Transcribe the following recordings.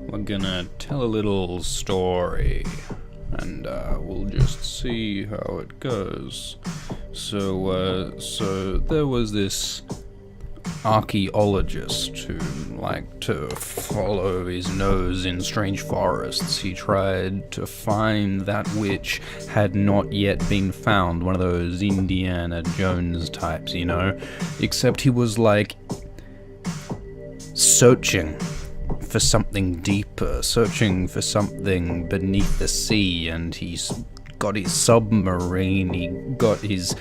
we're gonna tell a little story, and we'll just see how it goes. So there was this archaeologist who liked to follow his nose in strange forests. He tried to find that which had not yet been found, one of those Indiana Jones types, you know? Except he was like searching for something deeper, searching for something beneath the sea, and he's got his submarine, he got his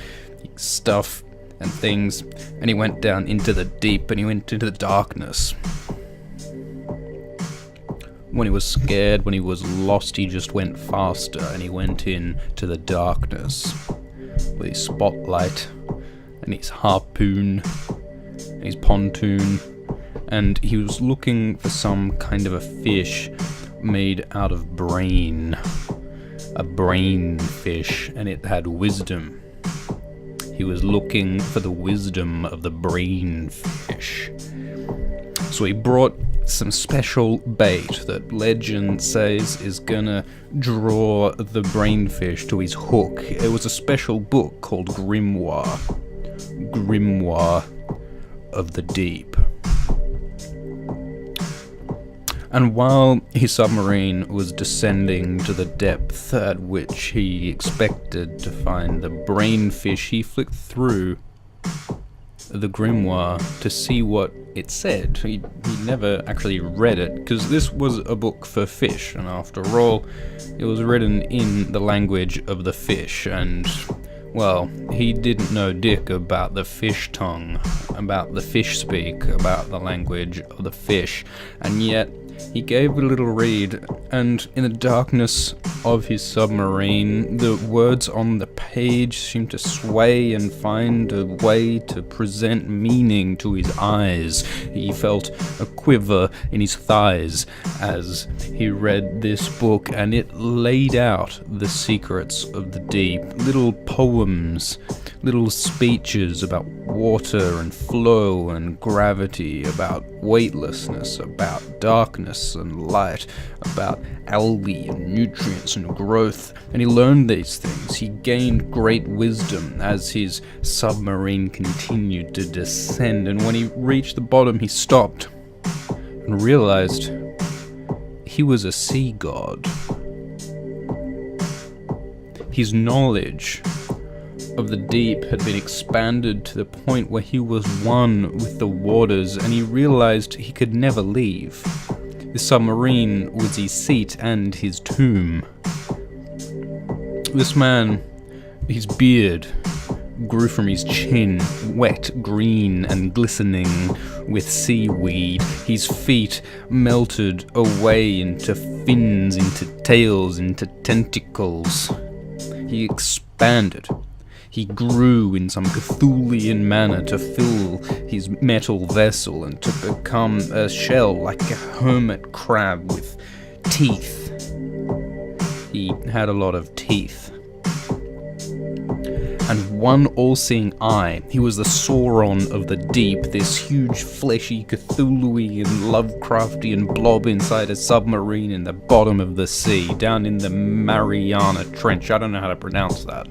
stuff and things, and he went down into the deep, and he went into the darkness. When he was scared, when he was lost, he just went faster, and he went into the darkness with his spotlight and his harpoon and his pontoon, and he was looking for some kind of a fish made out of brain, a brain fish, and it had wisdom. He was looking for the wisdom of the brain fish. So he brought some special bait that legend says is gonna draw the brainfish to his hook. It was a special book called Grimoire of the Deep. And while his submarine was descending to the depth at which he expected to find the brainfish, he flicked through the grimoire to see what it said. He never actually read it, because this was a book for fish, and after all, it was written in the language of the fish, and, well, he didn't know dick about the fish tongue, about the fish speak, about the language of the fish, and yet he gave it a little read, and in the darkness of his submarine, the words on the page seemed to sway and find a way to present meaning to his eyes. He felt a quiver in his thighs as he read this book, and it laid out the secrets of the deep. Little poems, little speeches about water and flow and gravity, about weightlessness, about darkness and light, about algae and nutrients and growth, and he learned these things. He gained great wisdom as his submarine continued to descend, and when he reached the bottom, he stopped and realized he was a sea god. His knowledge of the deep had been expanded to the point where he was one with the waters, and he realized he could never leave. The submarine was his seat and his tomb. This man, his beard grew from his chin, wet, green, and glistening with seaweed. His feet melted away into fins, into tails, into tentacles. He expanded. He grew in some Cthulian manner to fill his metal vessel and to become a shell like a hermit crab with teeth. He had a lot of teeth. And one all-seeing eye. He was the Sauron of the deep, this huge, fleshy, Cthulhuian, Lovecraftian blob inside a submarine in the bottom of the sea, down in the Mariana Trench. I don't know how to pronounce that.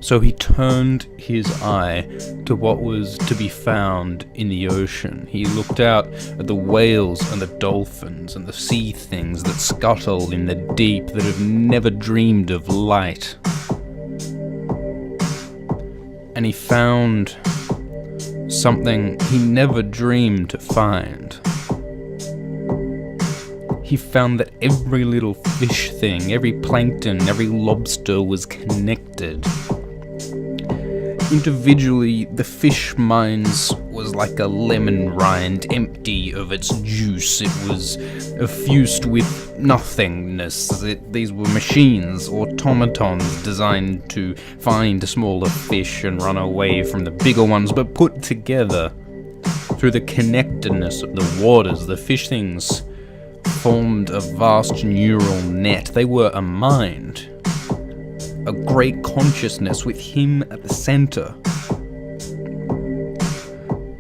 So he turned his eye to what was to be found in the ocean. He looked out at the whales and the dolphins and the sea things that scuttle in the deep, that have never dreamed of light. And he found something he never dreamed to find. He found that every little fish thing, every plankton, every lobster was connected. Individually, the fish minds was like a lemon rind, empty of its juice. It was effused with nothingness. These were machines, automatons designed to find smaller fish and run away from the bigger ones, but put together through the connectedness of the waters. The fish things formed a vast neural net. They were a mind, a great consciousness with him at the center.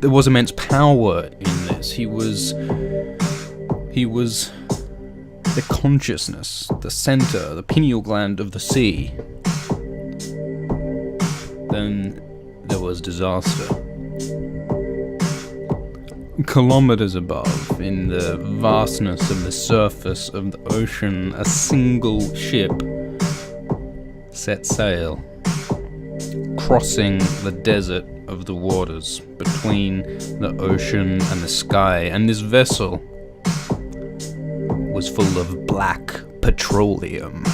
There was immense power in this. awareness. He was the consciousness, the center, the pineal gland of the sea. Then there was disaster. Kilometers above, in the vastness of the surface of the ocean, a single ship set sail, crossing the desert of the waters between the ocean and the sky, and this vessel was full of black petroleum.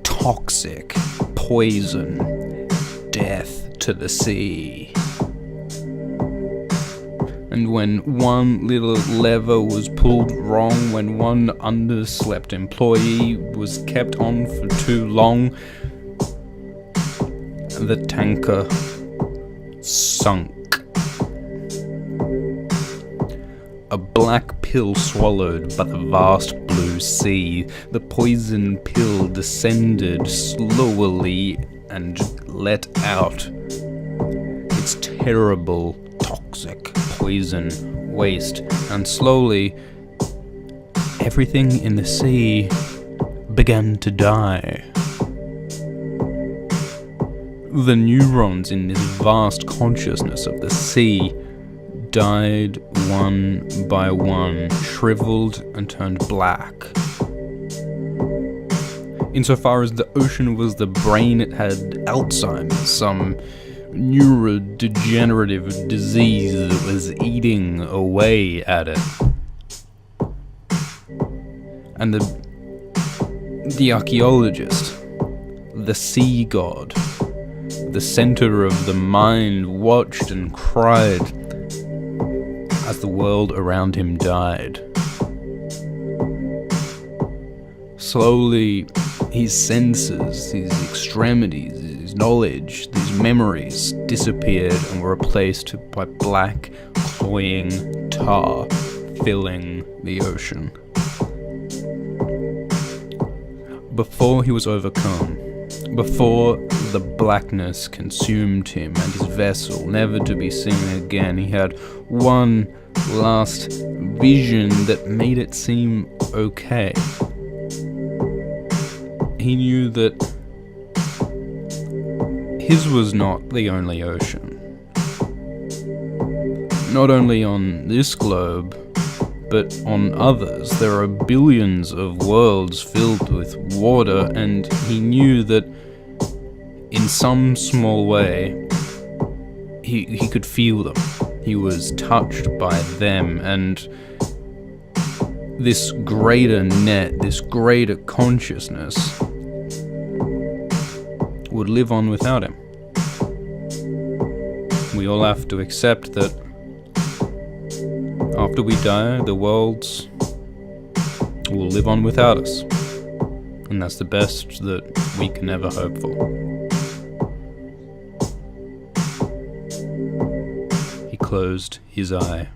Toxic poison, death to the sea. And when one little lever was pulled wrong, when one underslept employee was kept on for too long, the tanker sunk. A black pill swallowed by the vast blue sea. The poison pill descended slowly and let out its terrible, toxic poison waste. And slowly, everything in the sea began to die. The neurons in this vast consciousness of the sea died one by one, shriveled and turned black. Insofar as the ocean was the brain, it had Alzheimer's, some neurodegenerative disease that was eating away at it. And the archaeologist, the sea god, the center of the mind, watched and cried as the world around him died. Slowly, his senses, his extremities, his knowledge, these memories disappeared and were replaced by black, cloying tar filling the ocean. Before he was overcome, before the blackness consumed him and his vessel, never to be seen again, he had one last vision that made it seem okay. He knew that his was not the only ocean. Not only on this globe, but on others. There are billions of worlds filled with water, and he knew that in some small way, he could feel them. He was touched by them, and this greater net, this greater consciousness would live on without him. We all have to accept that after we die, the worlds will live on without us. And that's the best that we can ever hope for. He closed his eye.